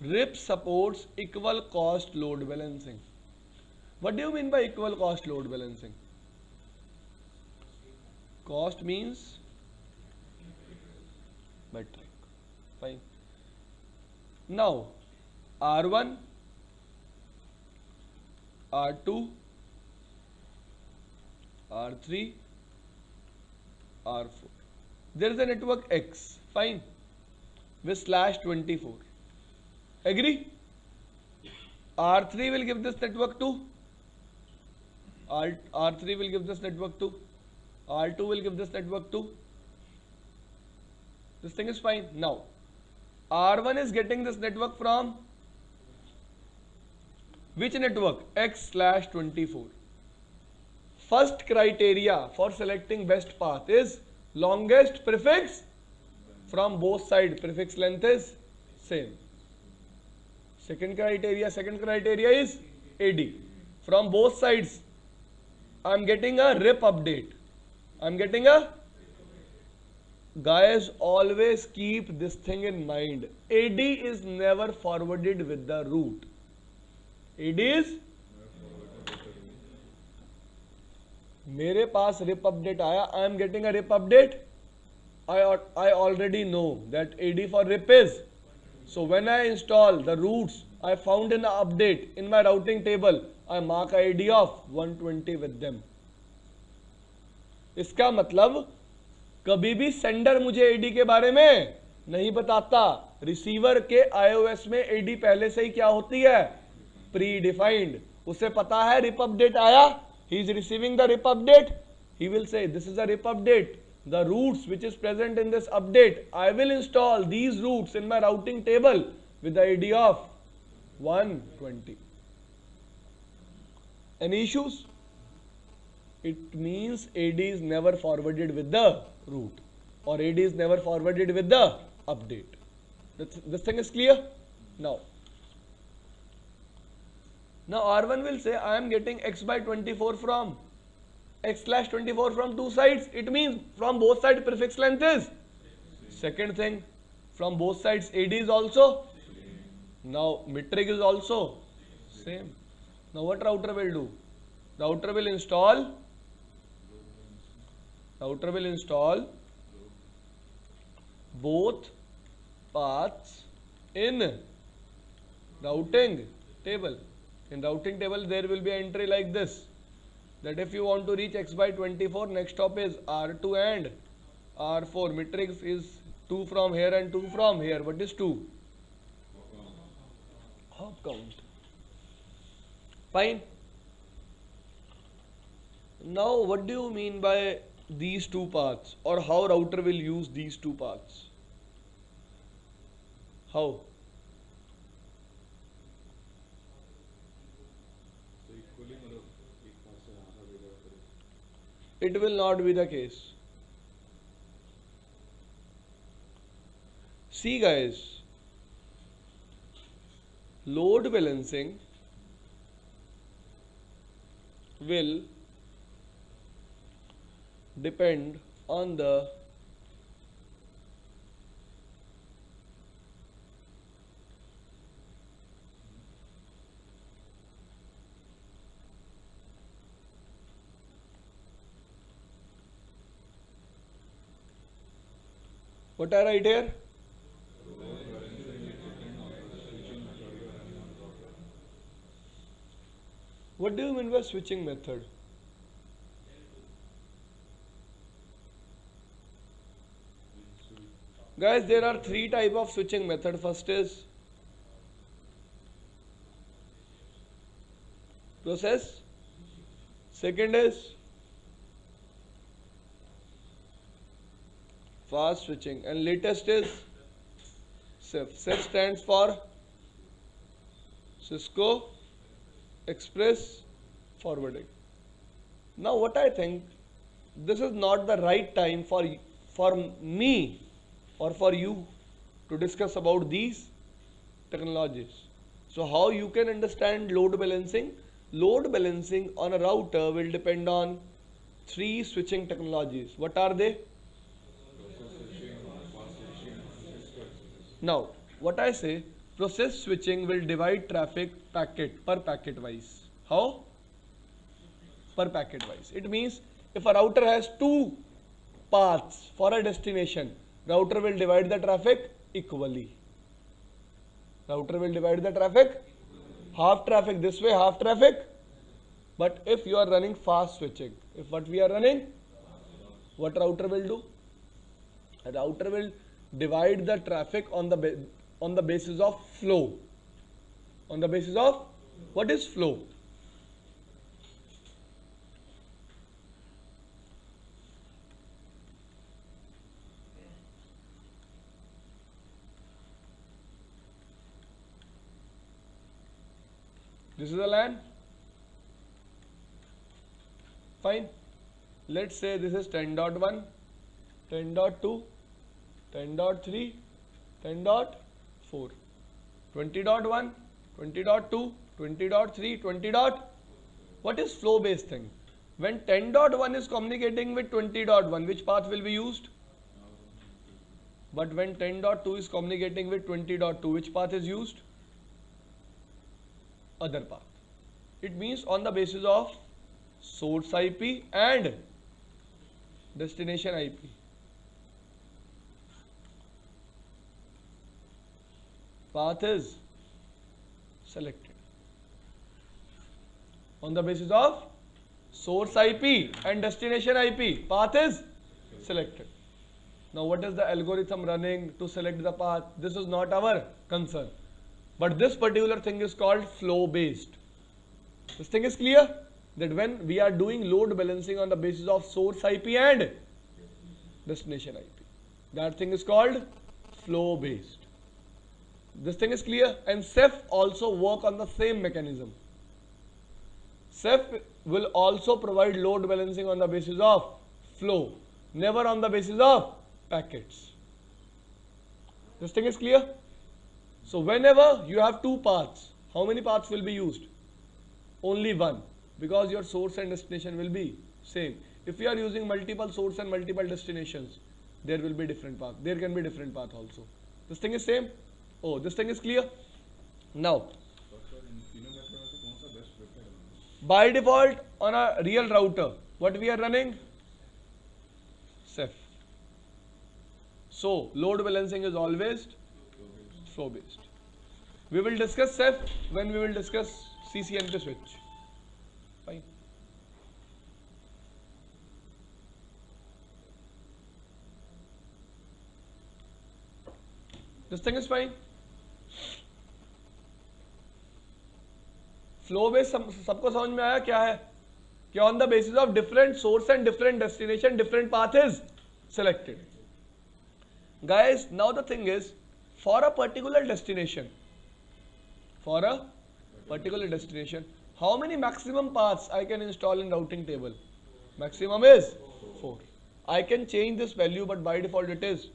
RIP supports equal cost load balancing. What do you mean by equal cost load balancing? Cost means metric. Fine. Now, R1, R2, R3, R4. There is a network X. Fine. With slash 24. Agree? R3 will give this network to R3 will give this network to R2 will give this network to. This thing is fine. Now, R1 is getting this network from which network? X slash 24. First criteria for selecting best path is longest prefix from both sides. Prefix length is same. Second criteria is AD. From both sides, I am getting a RIP update. Guys, always keep this thing in mind. AD is never forwarded with the route. AD is मेरे पास RIP update आया. I am getting a RIP update. I already know that AD for RIP is. So when I install the routes I found in the update in my routing table, I mark a AD of 120 with them. इसका मतलब कभी भी sender मुझे AD के बारे में नहीं बताता. रिसीवर के iOS में AD पहले से ही क्या होती है? Pre defined. उसे पता है RIP अपडेट आया. He is receiving the RIP update. He will say this is a RIP update. The routes which is present in this update, I will install these routes in my routing table with the AD of 120. Any issues? It means AD is never forwarded with the route or AD is never forwarded with the update. This thing is clear? Now R1 will say I am getting X by 24 from X slash 24 from two sides. It means from both sides prefix length is. Second thing, from both sides AD is also. Now metric is also same. Now what router will do? Router will install both paths in routing table. In routing table there will be an entry like this, that if you want to reach X by 24, next stop is R2 and R4. Matrix is 2 from here and 2 from here. What is 2? Hop count. Fine. Now what do you mean by these two paths, or how router will use these two paths? How? It will not be the case. See guys, load balancing will depend on the what I write here? What do you mean by switching method? Guys, there are three types of switching method. First is process. Second is fast switching, and latest is SIF. SIF stands for Cisco Express Forwarding. Now what I think, this is not the right time for me or for you to discuss about these technologies. So how you can understand load balancing? Load balancing on a router will depend on three switching technologies. What are they? Now what I say, process switching will divide traffic packet per packet wise. How? Per packet wise. It means if a router has two paths for a destination, router will divide the traffic equally. Router will divide the traffic, half traffic this way, half traffic. But if you are running fast switching, if what we are running, what router will do? A router will divide the traffic on the basis of flow. On the basis of what is flow? This is a LAN. Fine. Let's say this is 10.1, 10.2, 10.3, 10.4, 20.1, 20.2, 20.3, 20. What is flow based thing? When 10.1 is communicating with 20.1, which path will be used? But when 10.2 is communicating with 20.2, which path is used? Other path. It means on the basis of source IP and destination IP. Path is selected. On the basis of source IP and destination IP, path is selected. Now what is the algorithm running to select the path? This is not our concern. But this particular thing is called flow based. This thing is clear that when we are doing load balancing on the basis of source IP and destination IP, that thing is called flow based. This thing is clear. And Ceph also work on the same mechanism. Ceph will also provide load balancing on the basis of flow, never on the basis of packets. This thing is clear. So whenever you have two paths, how many paths will be used? Only one, because your source and destination will be same. If you are using multiple source and multiple destinations, there will be different path. There can be different path also. This thing is same. Oh, this thing is clear. Now, by default on a real router, what we are running? Ceph. So load balancing is always flow based. We will discuss Ceph when we will discuss CCNP switch. Fine. This thing is fine. Flow based सबको समझ में आया क्या है? कि on the basis of different source and different destination, different path is selected. Guys, now the thing is, for a particular destination, how many maximum paths I can install in routing table? Maximum is 4. I can change this value, but by default it is